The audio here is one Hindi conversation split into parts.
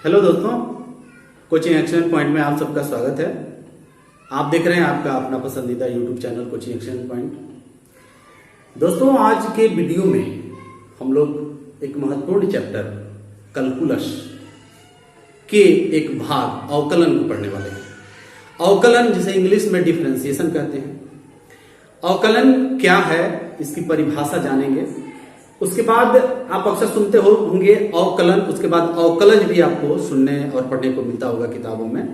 हेलो दोस्तों, कोचिंग एक्शन पॉइंट में आप सबका स्वागत है। आप देख रहे हैं आपका अपना पसंदीदा YouTube channel coaching action point. दोस्तों, आज के वीडियो में हम लोग एक महत्वपूर्ण चैप्टर कैलकुलस के एक भाग अवकलन को पढ़ने वाले हैं। अवकलन जिसे इंग्लिश में डिफरेंशिएशन कहते हैं। अवकलन क्या है इसकी परिभाषा जानेंगे। उसके बाद आप अक्सर सुनते होंगे अवकलन, उसके बाद अवकलज भी आपको सुनने और पढ़ने को मिलता होगा किताबों में।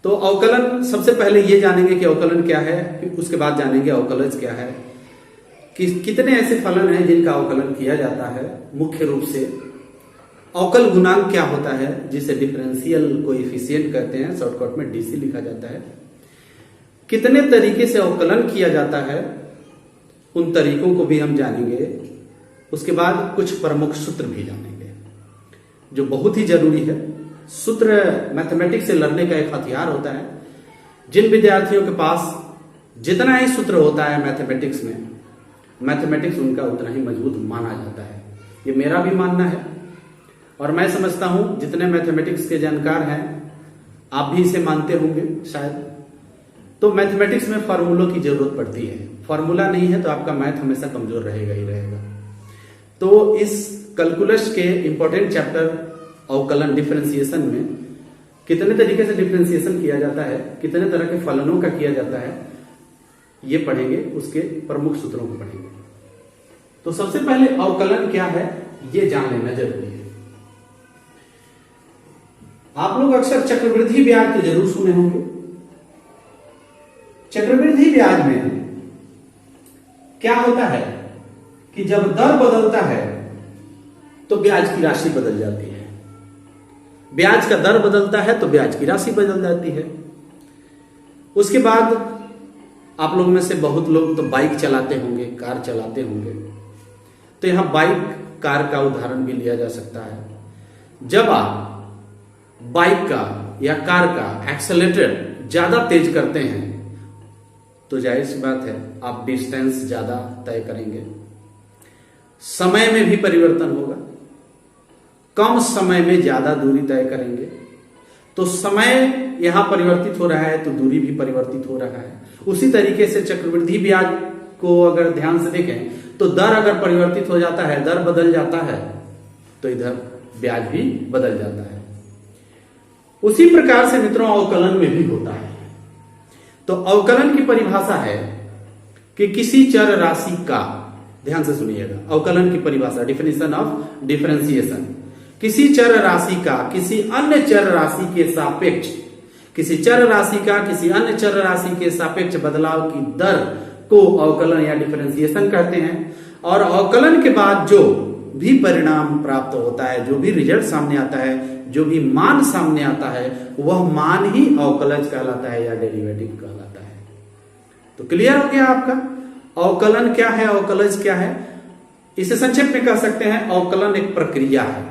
तो अवकलन सबसे पहले ये जानेंगे कि अवकलन क्या है, फिर उसके बाद जानेंगे अवकलज क्या है, कि कितने ऐसे फलन हैं जिनका अवकलन किया जाता है। मुख्य रूप से अवकल गुणांक क्या होता है जिसे डिफरेंशियल कोएफिशिएंट कहते हैं, शॉर्टकट में डीसी लिखा जाता है। कितने तरीके से अवकलन किया जाता है उन तरीकों को भी हम जानेंगे। उसके बाद कुछ प्रमुख सूत्र भी जानेंगे जो बहुत ही जरूरी है। सूत्र मैथमेटिक्स से लड़ने का एक हथियार होता है। जिन विद्यार्थियों के पास जितना ही सूत्र होता है मैथमेटिक्स में, मैथमेटिक्स उनका उतना ही मजबूत माना जाता है। ये मेरा भी मानना है और मैं समझता हूं जितने मैथमेटिक्स के जानकार हैं आप भी इसे मानते होंगे शायद। तो मैथमेटिक्स में फार्मूलों की जरूरत पड़ती है। फार्मूला नहीं है तो आपका मैथ हमेशा कमजोर रहेगा ही रहेगा। तो इस कैलकुलस के इंपॉर्टेंट चैप्टर अवकलन डिफरेंशिएशन में कितने तरीके से डिफरेंशिएशन किया जाता है, कितने तरह के फलनों का किया जाता है, ये पढ़ेंगे। उसके प्रमुख सूत्रों को पढ़ेंगे। तो सबसे पहले अवकलन क्या है ये जान लेना जरूरी है। आप लोग अक्सर चक्रवृद्धि ब्याज तो जरूर सुने होंगे। चक्रवृद्धि ब्याज में क्या होता है कि जब दर बदलता है तो ब्याज की राशि बदल जाती है। ब्याज का दर बदलता है तो ब्याज की राशि बदल जाती है। उसके बाद आप लोग में से बहुत लोग तो बाइक चलाते होंगे, कार चलाते होंगे। तो यहां बाइक कार का उदाहरण भी लिया जा सकता है। जब आप बाइक का या कार का एक्सेलेरेटर ज्यादा तेज करते हैं तो जाहिर सी बात है आप डिस्टेंस ज्यादा तय करेंगे। समय में भी परिवर्तन होगा। कम समय में ज्यादा दूरी तय करेंगे तो समय यहां परिवर्तित हो रहा है तो दूरी भी परिवर्तित हो रहा है। उसी तरीके से चक्रवृद्धि ब्याज को अगर ध्यान से देखें तो दर अगर परिवर्तित हो जाता है, दर बदल जाता है तो इधर ब्याज भी बदल जाता है। उसी प्रकार से मित्रों अवकलन में भी होता है। तो अवकलन की परिभाषा है कि किसी चर राशि का, ध्यान से सुनिएगा, अवकलन की परिभाषा, डिफिनेशन ऑफ डिफरेंशिएशन, किसी चर राशि का किसी अन्य चर राशि के सापेक्ष, किसी चर राशि का किसी अन्य चर राशि के सापेक्ष बदलाव की दर को अवकलन या डिफरेंशिएशन कहते हैं। और अवकलन के बाद जो भी परिणाम प्राप्त होता है, जो भी रिजल्ट सामने आता है, जो भी मान सामने आता है, वह मान ही अवकलज कहलाता है या डेरिवेटिव कहलाता है। तो क्लियर हो गया आपका अवकलन क्या है, अवकलज क्या है। इसे संक्षेप में कह सकते हैं अवकलन एक प्रक्रिया है,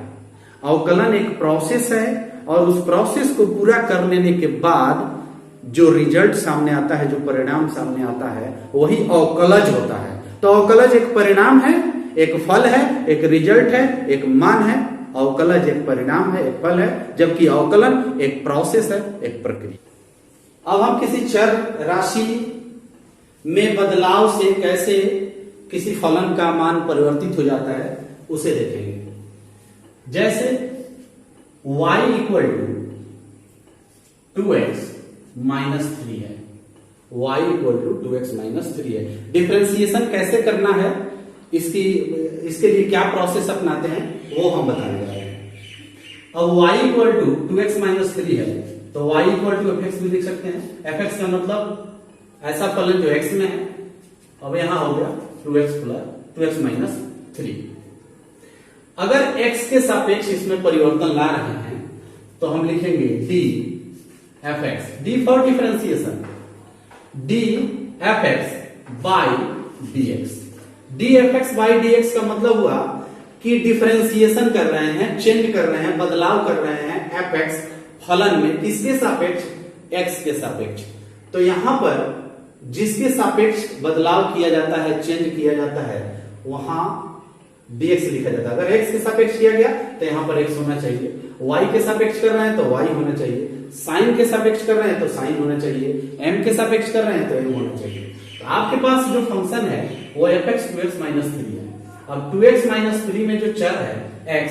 अवकलन एक प्रोसेस है और उस प्रोसेस को पूरा कर लेने के बाद जो रिजल्ट सामने आता है, जो परिणाम सामने आता है, वही अवकलज होता है। तो अवकलज एक परिणाम है, एक फल है, एक रिजल्ट है, एक मान है। अवकलज एक परिणाम है, एक फल है, जबकि अवकलन एक प्रोसेस है, एक प्रक्रिया। अब हम किसी चर राशि में बदलाव से कैसे किसी फलन का मान परिवर्तित हो जाता है उसे देखेंगे। जैसे y equal to 2x minus 3 है, y equal to 2x minus 3 है। डिफरेंशिएशन कैसे करना है, इसके लिए क्या प्रोसेस अपनाते हैं वो हम बताने जा रहे हैं। अब y equal to 2x minus 3 है तो y इक्वल टू fx भी लिख सकते हैं। fx का मतलब ऐसा फलन जो x में है। अब यहां हो गया 2x माइनस 3। अगर x के सापेक्ष इसमें परिवर्तन ला रहे हैं तो हम लिखेंगे d fx, d for differentiation, d fx by dx। d fx by dx का मतलब हुआ कि डिफरेंशिएशन कर रहे हैं, चेंज कर रहे हैं, बदलाव कर रहे हैं fx फलन में किसके सापेक्ष, x के सापेक्ष। तो यहां पर जिसके सापेक्ष बदलाव किया जाता है, चेंज किया जाता है, वहां dx लिखा जाता है। अगर x के सापेक्ष किया गया तो यहां पर x होना चाहिए y के सापेक्ष कर रहे हैं तो y होना चाहिए, sin के सापेक्ष कर रहे हैं तो sin होना चाहिए, m के सापेक्ष कर रहे हैं तो m होना चाहिए। तो आपके पास जो फंक्शन है वो fx 2x - 3 है। अब 2x - 3 में जो चर है x,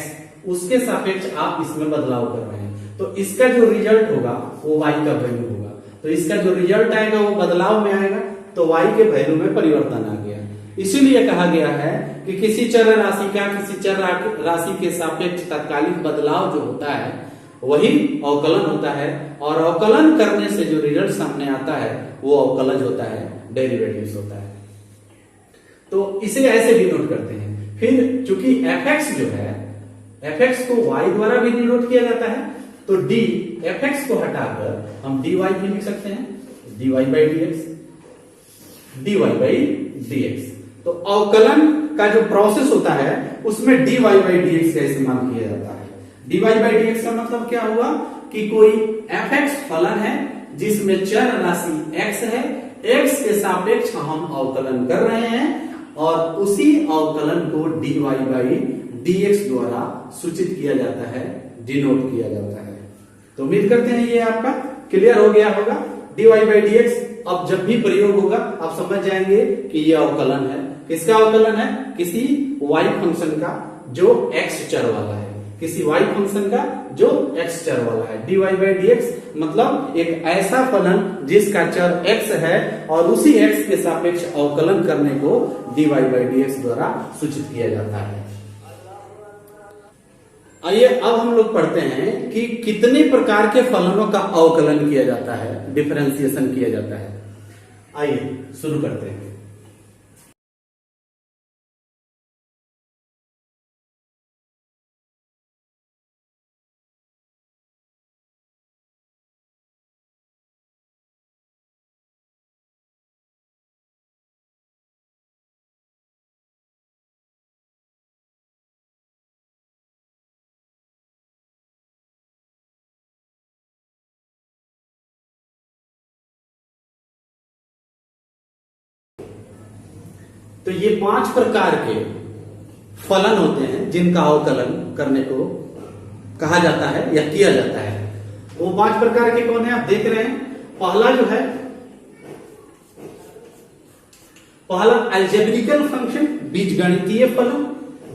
उसके सापेक्ष आप इसमें बदलाव कर रहे हैं, तो इसका जो रिजल्ट होगा वो y का वैल्यू होगा। तो इसका जो रिजल्ट आएगा वो बदलाव में आएगा, तो y के वैल्यू में परिवर्तन आ गया। इसीलिए कहा गया है कि किसी चर राशि का किसी चर राशि के सापेक्ष तात्कालिक बदलाव जो होता है वही अवकलन होता है, और अवकलन करने से जो रिजल्ट सामने आता है वो अवकलज होता है, डेरिवेटिव्स होता है। तो इसे ऐसे डिनोट करते हैं। फिर चूंकि fx जो है, fx को y द्वारा भी डिनोट किया जाता है, तो d fx को हटाकर हम dy भी लिख सकते हैं, dy/dx। तो अवकलन का जो प्रोसेस होता है उसमें dy/dx का इस्तेमाल किया जाता है। dy/dx का मतलब क्या हुआ कि कोई fx फलन है जिसमें चर राशि x है, x के सापेक्ष हम अवकलन कर रहे हैं और उसी अवकलन को dy/dx द्वारा सूचित किया जाता है, डिनोट किया जाता है। तो उम्मीद करते हैं ये आपका क्लियर हो गया होगा। dy/dx अब जब भी प्रयोग होगा आप समझ जाएंगे कि ये अवकलन है। किसका अवकलन है? किसी y फंक्शन का जो x चर वाला है, किसी y फंक्शन का जो x चर वाला है। dy/dx मतलब एक ऐसा फलन जिसका चर x है और उसी x के सापेक्ष अवकलन करने को dy/dx द्वारा सूचित किया जाता है। आइए अब हम लोग पढ़ते हैं कि कितने प्रकार के फलनों का अवकलन किया जाता है, डिफरेंशिएशन किया जाता है। आइए शुरू करते हैं। तो ये 5 प्रकार के फलन होते हैं जिनका अवकलन करने को कहा जाता है या किया जाता है। वो 5 प्रकार के कौन है आप देख रहे हैं। पहला जो है, पहला अलजेब्रिकल फंक्शन, बीजगणितीय फलन।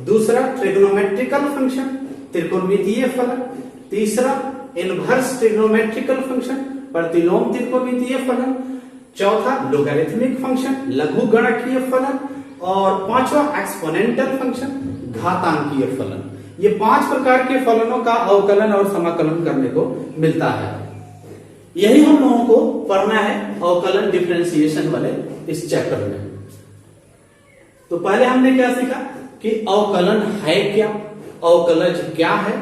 दूसरा ट्रिग्नोमेट्रिकल फंक्शन, त्रिकोणमितीय फलन। तीसरा इनवर्स ट्रिग्नोमेट्रिकल फंक्शन, प्रतिलोम त्रिकोणमितीय फलन। चौथा लोगरिथमिक फंक्शन, लघु गणकीय फलन। और 5वां एक्सपोनेंटल फंक्शन, घातांकीय फलन। ये 5 प्रकार के फलनों का अवकलन और समाकलन करने को मिलता है। यही हम लोगों को पढ़ना है अवकलन डिफरेंशिएशन वाले इस चैप्टर में। तो पहले हमने क्या सीखा कि अवकलन है क्या, अवकलज क्या है,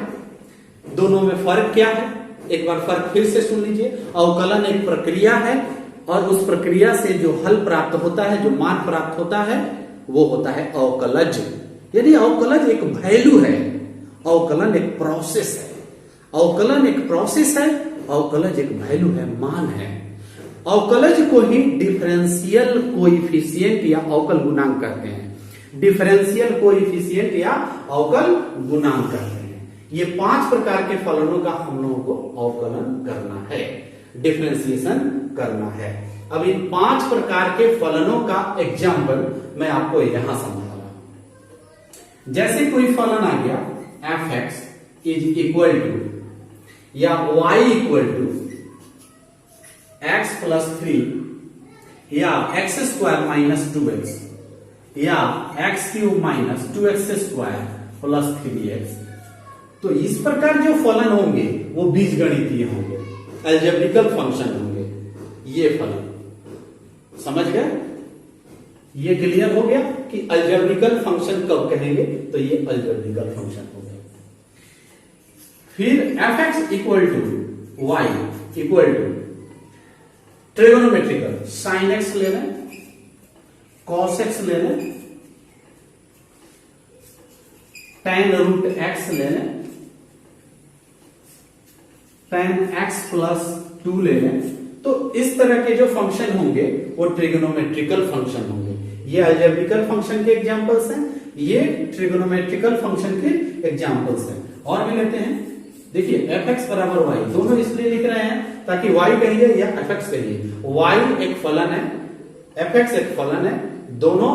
दोनों में फर्क क्या है। एक बार फर्क फिर से सुन लीजिए। अवकलन एक प्रक्रिया है और उस प्रक्रिया से जो हल प्राप्त होता है, जो मान प्राप्त होता है, वो होता है अवकलज। यानी अवकलज एक वैल्यू है, अवकलन एक प्रोसेस है। अवकलन एक प्रोसेस है, अवकलज एक वैल्यू है, मान है। अवकलज को ही डिफरेंशियल कोएफिशिएंट या अवकल गुणांक कहते हैं। डिफरेंशियल कोएफिशिएंट या अवकल गुणांक कहते हैं। ये 5 प्रकार के फलनों का हम लोगों को अवकलन करना है, डिफरेंशिएशन करना है। अब इन 5 प्रकार के फलनों का एग्जाम्पल मैं आपको यहां समझाऊंगा। जैसे कोई फलन आ गया fx इज इक्वल टू या y equal to x plus 3 या x² - 2x या x³ - 2x² प्लस 3x। तो इस प्रकार जो फलन होंगे वो बीजगणितीय होंगे, अलजेब्रिकल फंक्शन होंगे। ये फलन समझ गए? ये क्लियर हो गया कि अलजेब्रिकल फंक्शन कब कहेंगे, तो ये अलजेब्रिकल फंक्शन हो गए। फिर fx equal to y equal to trigonometrical, sin x ले लें, cos x ले लें, tan रूट x ले लें, tan x प्लस 2 ले लें। तो इस तरह के जो फंक्शन होंगे वो ट्रिगोनोमेट्रिकल फंक्शन होंगे। ये अलजेब्रिकल फंक्शन के एग्जांपल्स हैं, ये ट्रिगोनोमेट्रिकल फंक्शन के एग्जांपल्स हैं। और भी लेते हैं देखिए एफ एक्स बराबर वाई, दोनों इसलिए लिख रहे हैं ताकि वाई कहिए या एफ एक्स कहिए, वाई एक फलन है, एफ एक्स एक फलन है, दोनों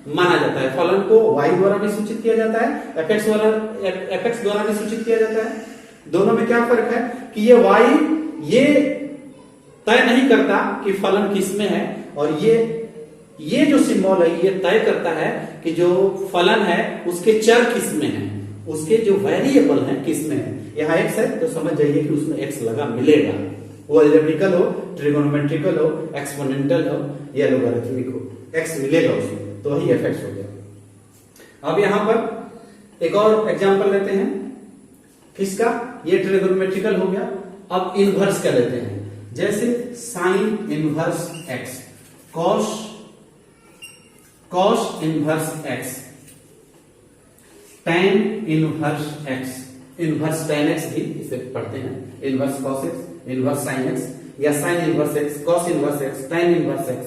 माना जाता है। फलन को वाई द्वारा भी सूचित किया जाता है, एफ एक्स द्वारा भी सूचित किया जाता है। दोनों में क्या फर्क है कि ये वाई ये तय नहीं करता कि फलन किस में है, और ये जो सिंबल है ये तय करता है कि जो फलन है उसके चर किस में है, उसके जो वेरिएबल है किस में है। यहाँ एक्स है तो समझ जाइए कि उसमें एक्स लगा मिलेगा, वो अलजेब्रिकल हो, ट्रिगोनोमेट्रिकल हो, एक्सपोनेंशियल हो या लोगरिथमिक हो, एक्स मिलेगा उसमें, तो वही एफ एक्स हो गया। अब यहां पर एक और एग्जांपल लेते हैं किसका, ये ट्रिगोनोमेट्रिकल हो गया। अब इनवर्स का लेते हैं, जैसे sine inverse x, cos inverse x, tan inverse x, inverse tan x भी इसे पढ़ते हैं, inverse cos x, inverse sine x या sine inverse x, cos inverse x, tan inverse x,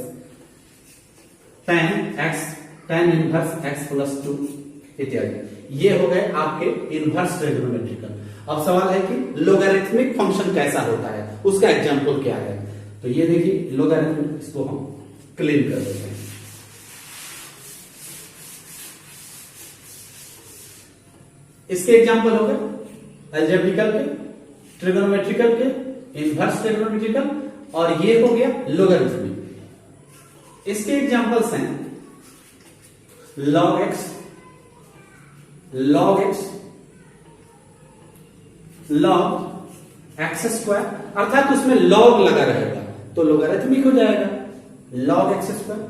tan x, tan inverse x plus 2 इत्यादि। ये हो गए आपके इनवर्स ट्रिगोनोमेट्रिकल। अब सवाल है कि लोगरिथमिक फंक्शन कैसा होता है, उसका एग्जांपल क्या है। तो ये देखिए लोगरिथमिक, इसको हम क्लीन कर देते हैं। इसके एग्जांपल हो गए अलजेब्रिकल के, ट्रिगोनोमेट्रिकल के, इनवर्स ट्रिगोनोमेट्रिकल, और ये हो गया लोगरिथमिक। इसके एग्जांपल्स हैं log x, log x, log x square, अर्थात उसमें log लगा रहेगा तो लोगरिथमिक हो जाएगा, log x square,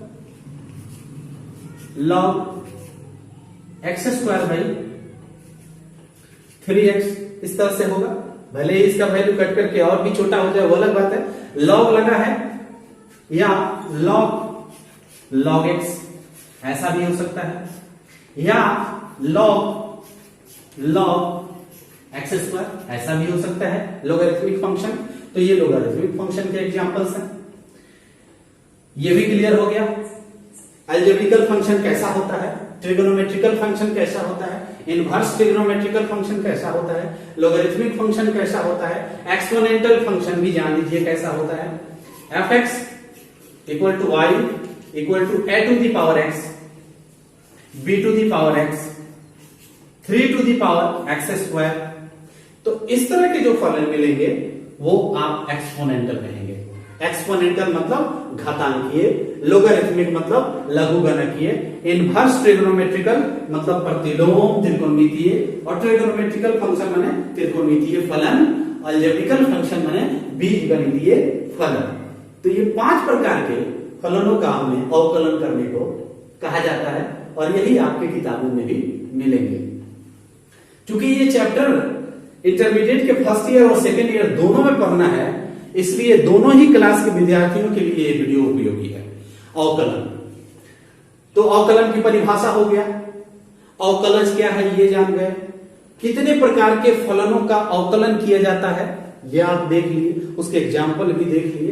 log x square भाई 3x, इस तरह से होगा। भले ही इसका वैल्यू कट करके और भी छोटा हो जाए वो अलग बात है, log लगा है, या log x ऐसा भी हो सकता है, या log x स्क्वायर ऐसा भी हो सकता है, लोगरिथमिक फंक्शन। तो ये लोगरिथमिक फंक्शन के एग्जांपल्स हैं। ये भी क्लियर हो गया। अलजेब्रिकल फंक्शन कैसा होता है, ट्रिगोनोमेट्रिकल फंक्शन कैसा होता है, इनवर्स ट्रिगोनोमेट्रिकल फंक्शन कैसा होता है, लोगरिथमिक फंक्शन कैसा होता है, एक्सपोनेंशियल फंक्शन भी जान लीजिए कैसा होता है। F x equal to y equal to a to the power x, b to the power x, 3 to the power x square. तो इस तरह के जो फलन मिलेंगे वो आप एक्सपोनेंशियल कहेंगे। एक्सपोनेंशियल मतलब घातांकीय, लोगरिथमिक मतलब लघुगणकीय, इनवर्स ट्रिगोनोमेट्रिकल मतलब प्रतिलोम त्रिकोणमितीय, और ट्रिगोनोमेट्रिकल फंक्शन माने त्रिकोणमितीय फलन, अलजेब्रिकल फंक्शन माने बीजगणितीय फलन। तो ये 5 प्रकार के फलनों का हमें अवकलन करने को कहा जाता है, और यही आपके किताबों में भी मिलेंगे। क्योंकि ये चैप्टर इंटरमीडिएट के फर्स्ट ईयर और सेकेंड ईयर दोनों में पढ़ना है, इसलिए दोनों ही क्लास के विद्यार्थियों के लिए ये वीडियो उपयोगी है। अवकलन, तो अवकलन की परिभाषा हो गया, अवकलज क्या है ये जान गए, कितने प्रकार के फलनों का अवकलन किया जाता है ये आप देख लिए, उसके एग्जाम्पल भी देख लिए,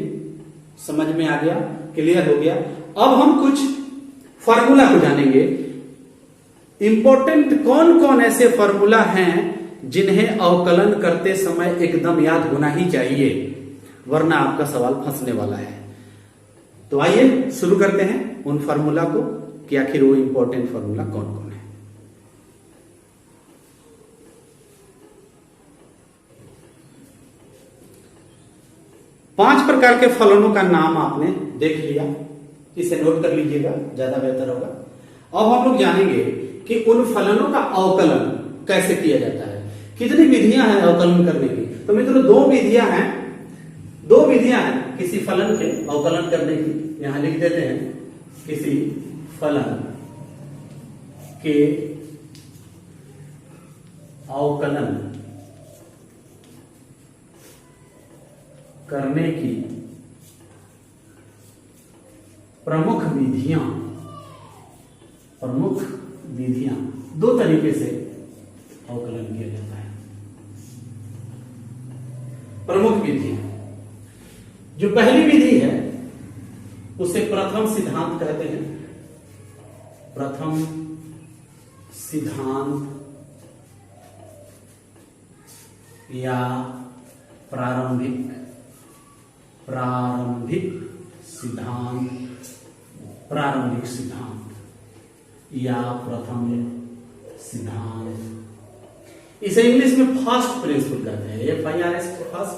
समझ में आ गया, क्लियर हो गया। अब हम कुछ फार्मूला को जानेंगे। इंपॉर्टेंट कौन कौन ऐसे फार्मूला हैं जिन्हें अवकलन करते समय एकदम याद होना ही चाहिए, वरना आपका सवाल फंसने वाला है। तो आइए शुरू करते हैं उन फार्मूला को कि आखिर वो इंपॉर्टेंट फार्मूला कौन कौन है। पांच प्रकार के फलनों का नाम आपने देख लिया, इसे नोट कर लीजिएगा, ज्यादा बेहतर होगा। अब हम लोग जानेंगे कि उन फलनों का अवकलन कैसे किया जाता है। कितनी विधियां हैं अवकलन करने की? तो मित्रों दो विधियां हैं किसी फलन के अवकलन करने की। यहां लिख देते हैं, किसी फलन के अवकलन करने की प्रमुख विधियां दो तरीके से अवकलन किया जाता है। प्रमुख विधियां, जो पहली विधि है उसे प्रथम सिद्धांत कहते हैं। प्रथम सिद्धांत या प्रारंभिक सिद्धांत या प्रथम सिद्धांत, इसे इंग्लिश में फर्स्ट प्रिंसिपल कहते हैं। FIRS को फर्स्ट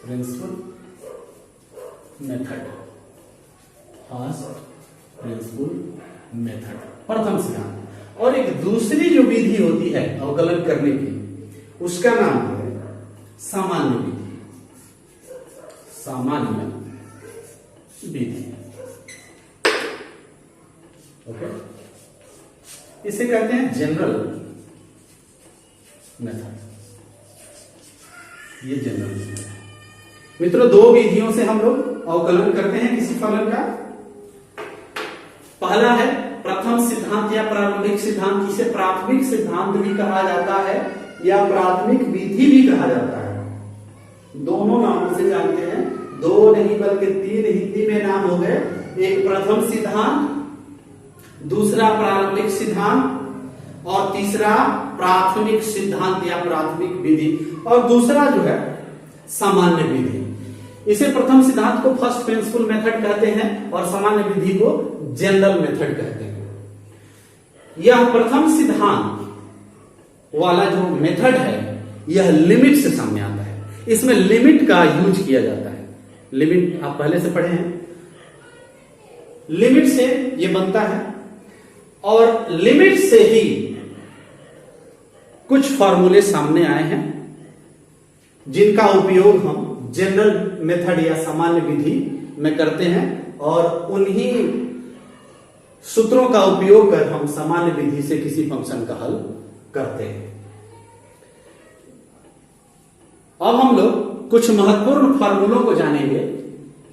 प्रिंसिपल मेथड, प्रथम सिद्धांत। और एक दूसरी जो विधि होती है अवकलन करने की, उसका नाम है सामान्य विधि। ओके, इसे कहते हैं जनरल मेथड। ये जनरल मेथड है मित्रों। दो विधियों से हम लोग अवकलन करते हैं किसी फलन का। पहला है प्रथम सिद्धांत या प्रारंभिक सिद्धांत, जिसे प्राथमिक सिद्धांत भी कहा जाता है या प्राथमिक विधि भी कहा जाता है। दोनों नामों से जानते हैं, दो नहीं बल्कि तीन हिंदी में नाम हो गए। एक प्रथम सिद्धांत, दूसरा प्रारंभिक सिद्धांत और तीसरा प्राथमिक सिद्धांत या प्राथमिक विधि, और दूसरा जो है सामान्य विधि। इसे प्रथम सिद्धांत को फर्स्ट प्रिंसिपल मेथड कहते हैं और सामान्य विधि को जनरल मेथड कहते हैं। यह प्रथम सिद्धांत वाला जो मेथड है यह लिमिट से सामने आता है। इसमें लिमिट का यूज किया जाता है। लिमिट आप पहले से पढ़े हैं, लिमिट से यह बनता है और लिमिट से ही कुछ फॉर्मूले सामने आए हैं जिनका उपयोग हम जनरल मेथड या सामान्य विधि में करते हैं, और उन्हीं सूत्रों का उपयोग कर हम सामान्य विधि से किसी फंक्शन का हल करते हैं। अब हम लोग कुछ महत्वपूर्ण फॉर्मूलों को जानेंगे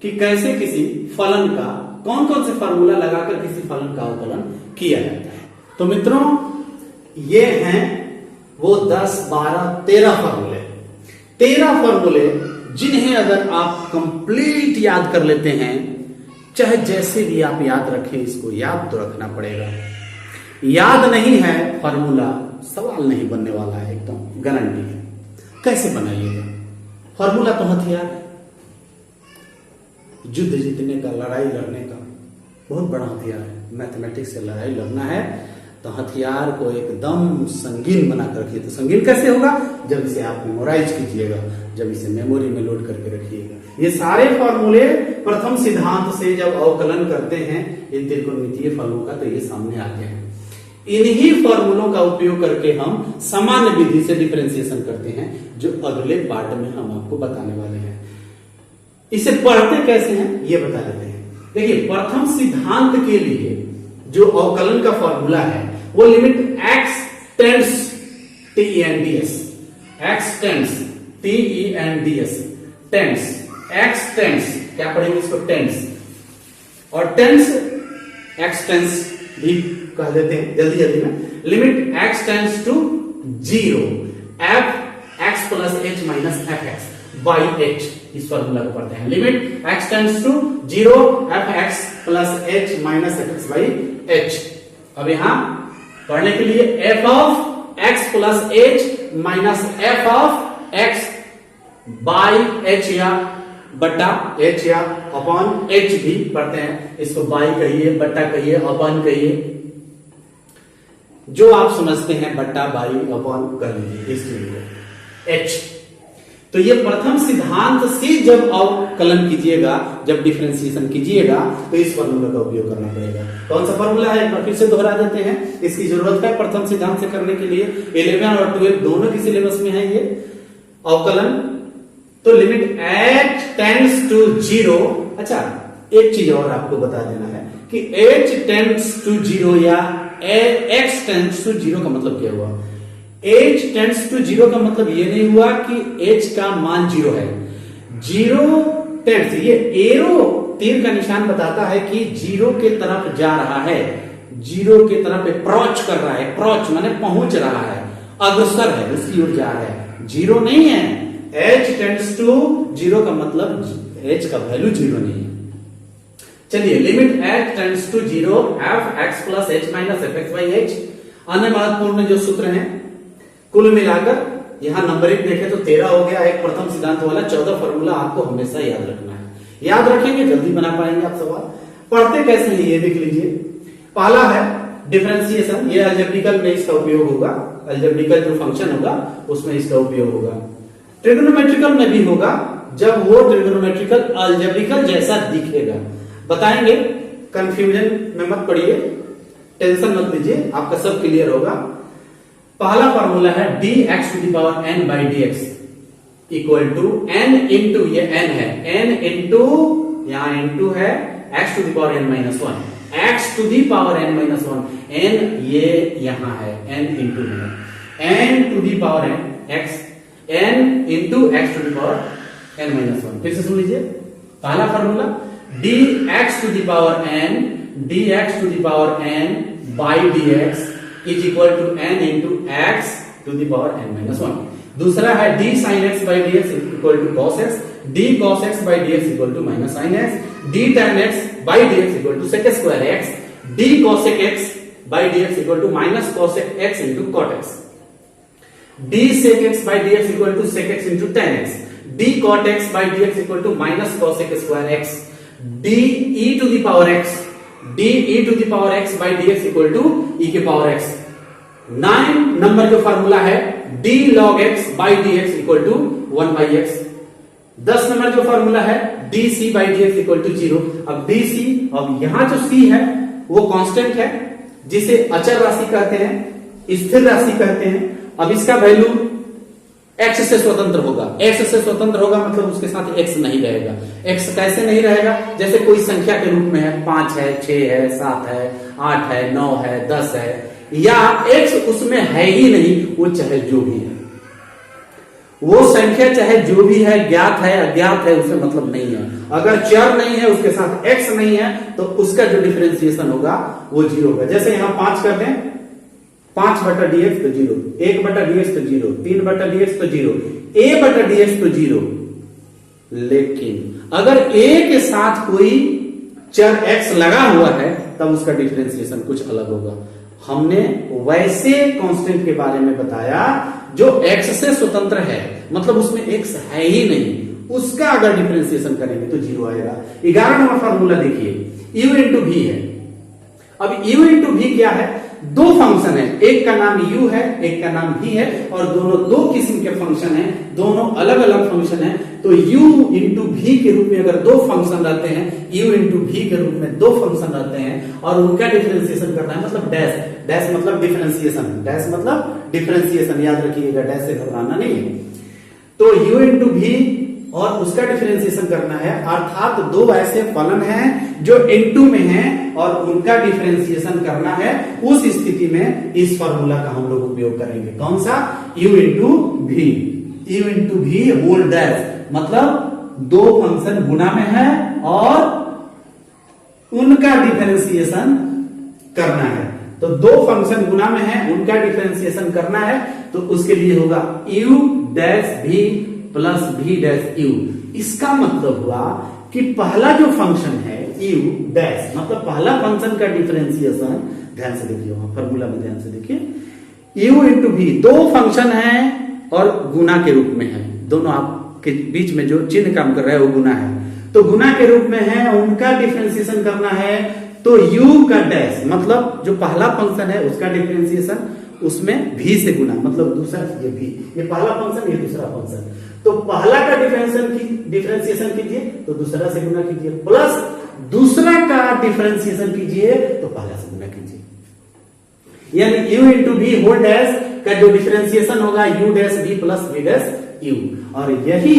कि कैसे किसी फलन का कौन कौन से फॉर्मूला लगाकर किसी फलन का अवकलन किया जाता है। तो मित्रों, ये हैं वो 10, 12, 13 फॉर्मूले। 13 फॉर्मूले जिन्हें अगर आप कंप्लीट याद कर लेते हैं, चाहे जैसे भी आप याद रखें, इसको याद तो रखना पड़ेगा। याद नहीं है फॉर्मूला, सवाल नहीं बनने वाला है, एकदम गारंटी है। कैसे बनाइएगा? फॉर्मूला तो हथियार है, युद्ध जीतने का, लड़ाई लड़ने का बहुत बड़ा हथियार है। मैथमेटिक्स से लड़ाई लड़ना है तो हथियार को एकदम संगीन बनाकर रखिए। तो संगीन कैसे होगा? जब इसे आप मेमोराइज कीजिएगा, जब इसे मेमोरी में लोड करके रखिएगा। ये सारे फॉर्मूले प्रथम सिद्धांत से जब अवकलन करते हैं इन त्रिकोणमितीय फलों का, तो ये सामने आते हैं। इन्हीं फॉर्मूलों का उपयोग करके हम सामान्य विधि से डिफरेंशिएशन करते हैं, जो अगले पार्ट में हम आपको बताने वाले हैं। इसे पढ़ते कैसे हैं ये बता देते हैं। देखिए, प्रथम सिद्धांत के लिए जो अवकलन का फॉर्मूला है वो limit x tends TENDS, x tends TENDS, tends, x tends, क्या पढ़ेंगे इसको? टेंड्स। और टेंड्स x टेंड्स भी कह देते हैं जल्दी जल्दी में। Limit x tends to 0 f x plus h minus fx by h, इस फॉर्मूला को पढ़ते हैं। Limit x tends to 0 f x plus h minus fx by h। अब यहां पढ़ने के लिए f of x plus h minus f of x by h या बटा h या अपॉन h भी पढ़ते हैं। इसको बाई कहिए, बटा कहिए, अपॉन कहिए, जो आप समझते हैं, बटा बाई अपॉन कर लीजिए इस चीज को h। तो ये प्रथम सिद्धांत से जब अवकलन कीजिएगा, जब डिफरेंशिएशन कीजिएगा, तो इस फॉर्मूला का उपयोग करना पड़ेगा। कौन सा फॉर्मूला है? फिर से दोहरा देते हैं, इसकी जरूरत है प्रथम सिद्धांत से करने के लिए। 11 और 12 दोनों की सिलेबस में है ये अवकलन। तो लिमिट h टेंड्स टू 0। अच्छा, एक चीज और आपको बता देना है कि h टेंड्स टू 0 या x टेंड्स टू 0 का मतलब क्या हुआ? h टेंड्स टू 0 का मतलब ये नहीं हुआ कि h का मान 0 है। 0 टेंड्स, ये एरो तीर का निशान बताता है कि 0 के तरफ जा रहा है, 0 के तरफ अप्रोच कर रहा है। अप्रोच माने पहुंच रहा है, अग्रसर है, उसकी ओर जा रहा है। 0 नहीं है। h टेंड्स टू 0 का मतलब h का वैल्यू 0 नहीं है। चलिए, limit h tends to 0 f x plus h minus fx by h। अन्य महत्वपूर्ण जो सूत्र हैं, कुल मिलाकर यहाँ नंबरिंग देखें तो 13 हो गया, एक प्रथम सिद्धांत वाला 14 फॉर्मूला आपको हमेशा याद रखना है। याद रखेंगे जल्दी बना पाएंगे आप सवाल। पढ़ते कैसे हैं ये देख लीजिए। पहला है डिफरेंशिएशन, ये अलजेब्रिकल में इसका उपयोग होगा, अलजेब्रिकल जो फंक्शन होगा उसमें इसका उपयोग होगा। ट्रिग्नोमेट्रिकल में भी होगा जब वो ट्रिग्नोमेट्रिकल अलजेब्रिकल जैसा दिखेगा। बताएंगे, कंफ्यूजन में मत पड़िए, टेंशन मत लीजिए, आपका सब क्लियर होगा। पहला फॉर्मूला है dx to the power n by dx equal to n into, ये n है, n इंटू, यहां इंटू है x to the power n minus 1, x to the power n minus 1, n ये यहां है, n इंटू है, n to the power n x, n into x to the power n minus 1। फिर से सुन लीजिए, पहला formula dx to the power n, dx to the power n by dx is equal to n into x to the power n minus 1। दूसरा है d sin x by dx equal to cos x, d cos x by dx equal to minus sin x, d tan x by dx equal to sec square x, d cosec x by dx equal to minus cosec x into cot x, d sec x by dx equal to sec x into tan x, d cot x by dx equal to minus cosec square x, d e to the power x, d e to the power x by dx equal to e के पावर x। 9 नंबर जो फार्मूला है d log x by dx equal to 1 by x। 10 number जो फार्मूला है dc by dx equal to 0। अब dc, अब यहां जो c है वो कांस्टेंट है जिसे अचर राशि कहते हैं, स्थिर राशि कहते हैं। अब इसका वैल्यू x से स्वतंत्र होगा, x से स्वतंत्र होगा मतलब उसके साथ x नहीं रहेगा। x कैसे नहीं रहेगा? जैसे कोई संख्या के रूप में है, 5 है, 6 है, 7 है, 8 है, 9 है, 10 है, या x उसमें है ही नहीं, वो चाहे जो भी है, वो संख्या चाहे जो भी है, ज्ञात है अज्ञात है, उससे मतलब नहीं है। अगर चर नहीं है, उसके साथ x नहीं है, तो उसका जो डिफरेंशिएशन होगा वो 0 होगा। जैसे यहां 5 कर दें, 5 बटा dx तो 0, 1 बटा dx तो 0, 3 बटा dx तो 0, a बटा dx तो 0। लेकिन अगर a के साथ कोई चर x लगा हुआ है तब उसका डिफरेंशिएशन कुछ अलग होगा। हमने वैसे कांस्टेंट के बारे में बताया जो x से स्वतंत्र है, मतलब उसमें x है ही नहीं, उसका अगर डिफरेंशिएशन करेंगे तो 0 आएगा। 11 नंबर फॉर्मूला देखिए, u इंटू v है। अब u इंटू v क्या है? दो फंक्शन है, एक का नाम u है, एक का नाम v है, और दोनों दो किस्म के फंक्शन हैं, दोनों अलग अलग फंक्शन हैं। तो u इंटू v के रूप में अगर दो फंक्शन रहते हैं, u इंटू v के रूप में दो फंक्शन रहते हैं और उनका डिफरेंशिएशन करना है, मतलब डैश, डैश मतलब डिफरेंशिएशन, डैश मतलब डिफरेंशिएशन, याद रखिएगा, डैश से घबराना नहीं है। तो u इंटू v और उसका डिफरेंशिएशन करना है, अर्थात दो ऐसे फलन हैं जो इनटू में हैं और उनका डिफरेंशिएशन करना है। उस स्थिति में इस फॉर्मूला का हम लोग उपयोग करेंगे। कौन सा? u into v, u into v whole dash, मतलब दो फंक्शन गुणा में है और उनका डिफरेंशिएशन करना है। तो दो फंक्शन गुणा में है, उनका डिफरेंशिएशन करना है, तो उसके लिए होगा u dash v plus v dash u। इसका मतलब हुआ कि पहला जो फंक्शन है u डैश, मतलब पहला फंक्शन का डिफरेंशिएशन, ध्यान से देखिए वहां फॉर्मूला में, ध्यान से देखिए, u इंटू v दो फंक्शन है और गुना के रूप में है, दोनों आपके बीच में जो चिन्ह काम कर रहा है वो गुना है, तो गुना के रूप में है, उनका डिफरेंशिएशन करना है। तो u का डैश मतलब जो पहला फंक्शन है उसका डिफरेंशिएशन, उसमें v से गुना, मतलब दूसरा, ये v, ये पहला फंक्शन, ये दूसरा फंक्शन, तो पहला का डिफरेंशिएशन कीजिए तो दूसरा से गुना कीजिए, प्लस दूसरा का डिफरेंशिएशन कीजिए तो पहला से गुना कीजिए। यानी u into v whole dash का जो डिफरेंशिएशन होगा u dash v plus v dash u। और यही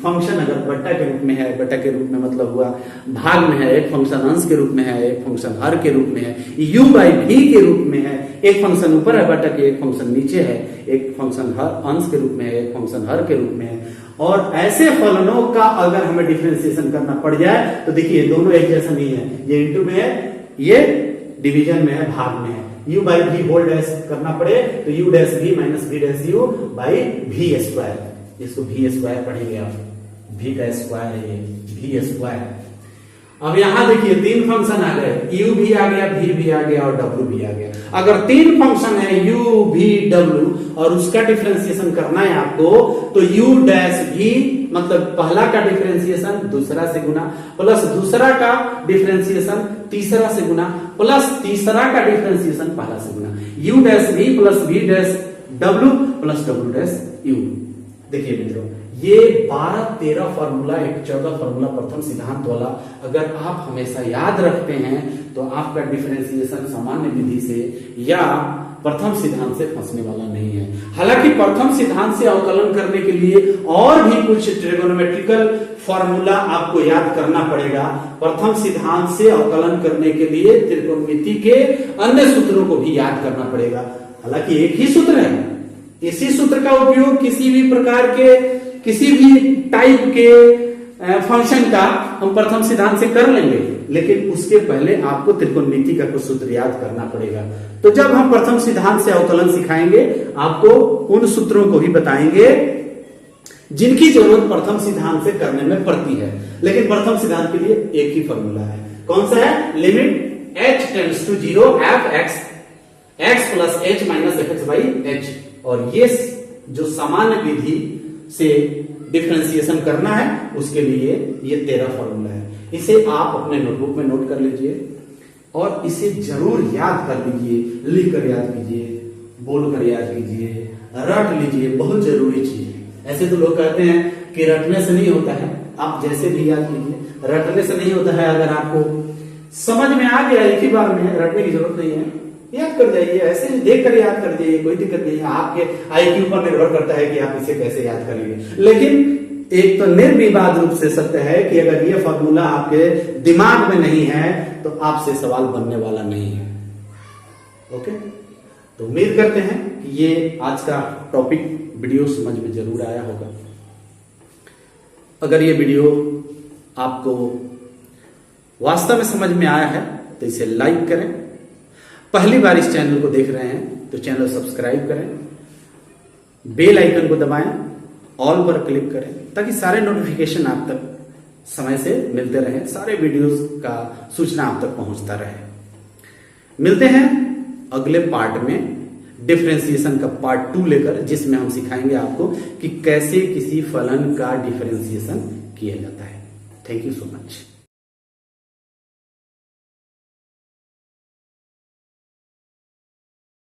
फंक्शन अगर बट्टा के रूप में है, बट्टा के रूप में मतलब हुआ भाग में है, एक फंक्शन अंश के रूप में है, एक फंक्शन हर के रूप में है, u बाई v के रूप में है, एक फंक्शन ऊपर है बट्टा के, एक फंक्शन नीचे है, एक फंक्शन हर अंश के रूप में है, एक फंक्शन हर के रूप में है। और ऐसे फलनों का अगर हमें डिफरेंशिएशन करना पड़ जाए तो देखिए दोनों एक जैसा नहीं है, ये इंटू में है, ये डिवीजन में है, भाग में है। u by v whole dash करना पड़े तो u dash v minus v dash u by v square, इसको v स्क्वायर पढ़ेंगे आप, v का स्क्वायर है ये, v स्क्वायर। अब यहां देखिए तीन फंक्शन आ गए, u भी आ गया, v भी आ गया और w भी आ गया। अगर तीन फंक्शन है u, v, w और उसका डिफरेंशिएशन करना है आपको, तो u डैश v मतलब पहला का डिफरेंशिएशन दूसरा से गुना, प्लस दूसरा का डिफरेंशिएशन तीसरा से गुना, प्लस तीसरा का डिफरेंशिएशन पहला से गुना। u dash v plus v dash w plus w dash u। देखिए मित्रों, ये 12-13 फॉर्मूला, एक 14 फॉर्मूला प्रथम सिद्धांत वाला अगर आप हमेशा याद रखते हैं तो आपका डिफरेंशिएशन सामान्य विधि से या प्रथम सिद्धांत से फंसने वाला नहीं है। हालांकि प्रथम सिद्धांत से अवकलन करने के लिए और भी कुछ ट्रिगोनोमेट्रिकल फॉर्मूला आपको याद करना पड़ेगा। प्रथम सिद्धांत से अवकलन करने के लिए त्रिकोणमिति के अन्य सूत्रों को भी याद करना पड़ेगा। हालांकि एक ही सूत्र है, इसी सूत्र का उपयोग किसी भी प्रकार के किसी भी टाइप के फंक्शन का हम प्रथम सिद्धांत से कर लेंगे, लेकिन उसके पहले आपको त्रिकोणमिति का कुछ सूत्र याद करना पड़ेगा। तो जब हम प्रथम सिद्धांत से अवकलन सिखाएंगे, आपको उन सूत्रों को भी बताएंगे जिनकी जरूरत प्रथम सिद्धांत से करने में पड़ती है। लेकिन प्रथम सिद्धांत के लिए एक ही फॉर्मूला है, कौन सा है? Limit h tends to 0 f x plus h minus f x by h। और ये जो सामान्य विधि से डिफरेंशिएशन करना है उसके लिए ये 13 फॉर्मूला है। इसे आप अपने नोटबुक में नोट कर लीजिए और इसे जरूर याद कर लीजिए, लिख कर याद कीजिए, बोल कर याद कीजिए, रट लीजिए, बहुत जरूरी चीज है। ऐसे तो लोग कहते हैं कि रटने से नहीं होता है, आप जैसे भी याद कीजिए, रटने से नहीं होता है। अगर आपको समझ में आ गया एक ही बार में, रटने की जरूरत नहीं है, याद कर जाइए, ऐसे देख कर याद कर जाइए, कोई दिक्कत नहीं है। आपके आईक्यू पर निर्भर करता है कि आप इसे कैसे याद करेंगे। लेकिन एक तो निर्विवाद रूप से सत्य है कि अगर ये फॉर्मूला आपके दिमाग में नहीं है तो आपसे सवाल बनने वाला नहीं है। ओके, तो उम्मीद करते हैं कि ये आज का टॉपिक वीडियो समझ में जरूर आया होगा। अगर ये वीडियो आपको वास्तव में समझ में आया है तो इसे लाइक करें। पहली बार इस चैनल को देख रहे हैं तो चैनल सब्सक्राइब करें, बेल आइकन को दबाएं, ऑल पर क्लिक करें ताकि सारे नोटिफिकेशन आप तक समय से मिलते रहें, सारे वीडियोस का सूचना आप तक पहुंचता रहे। मिलते हैं अगले पार्ट में डिफरेंशिएशन का पार्ट 2 लेकर, जिसमें हम सिखाएंगे आपको कि कैसे किसी फलन का डिफरेंशिएशन किया जाता है। Thank you so much.